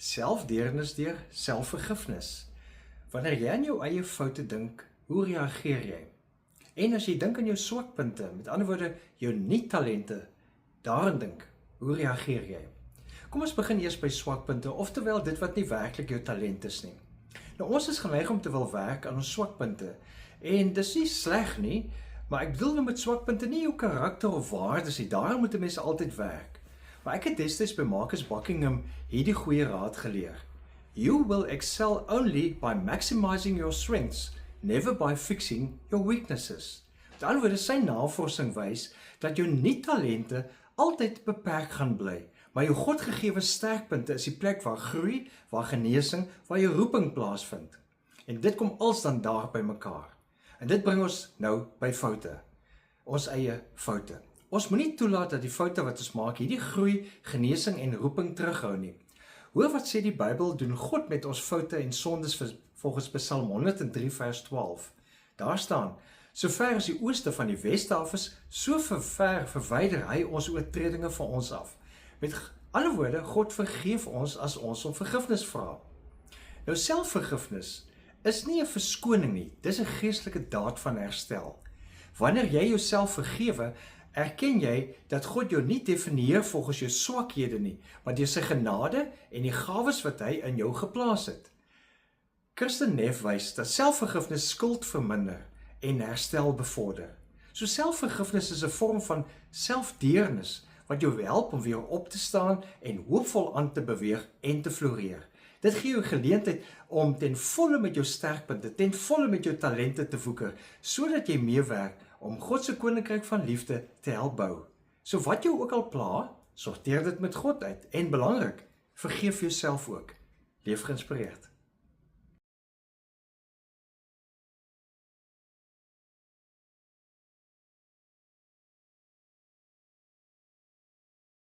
Selfdeernis deur selfvergifnis. Wanneer jy aan jou eie foute dink, hoe reageer jy? En as jy dink aan jou swakpunte, met ander woorde, jou nie-talente, daarin dink, hoe reageer jy? Kom ons begin eers by swakpunte, oftewel dit wat nie werklik jou talent is nie. Nou, ons is geneig om te wil werk aan ons swakpunte, en dis nie sleg nie, maar ek bedoel nou met swakpunte nie jou karakter of waardes nie, daarom moet 'n mens altyd werk. Maar ek het destyds by Marcus Buckingham hierdie goeie raad geleer. You will excel only by maximizing your strengths, never by fixing your weaknesses. Met ander woorde, sy navorsing wys dat jou nie-talente altyd beperk gaan bly, maar jou Godgegewe sterkpunte is die plek waar groei, waar genesing, waar jou roeping plaasvind. En dit kom als dan daar by mekaar. En dit bring ons nou by foute. Ons eie foute. Ons moenie toelaat dat die foute wat ons maak hierdie groei, genesing en roeping terughou nie. Hoor wat sê die Bybel, doen God met ons foute en sondes volgens Psalm 103 vers 12. Daar staan, so ver as die ooste van die weste af is, so ver verwyder hy ons oortredinge van ons af. Met ander woorde, God vergeef ons as ons om vergifnis vra. Nou, selfvergifnis is nie 'n verskoning nie, dis 'n geestelike daad van herstel. Wanneer jy jouself vergewe, erken jy dat God jou nie definieer volgens jou swakhede nie, maar deur sy genade en die gawes wat hy in jou geplaas het. Kirsten Neff wys dat selfvergifnis skuld verminder en herstel bevorder. So selfvergifnis is 'n vorm van selfdeernis wat jou help om weer op te staan en hoopvol aan te beweeg en te floreer. Dit gee jou geleentheid om ten volle met jou sterkpunte, ten volle met jou talente te woeker, sodat jy meewerk om God se koninkryk van liefde te help bou. So wat jou ook al pla, sorteer dit met God uit. En belangrik, vergeef jouself ook. Leef geïnspireerd.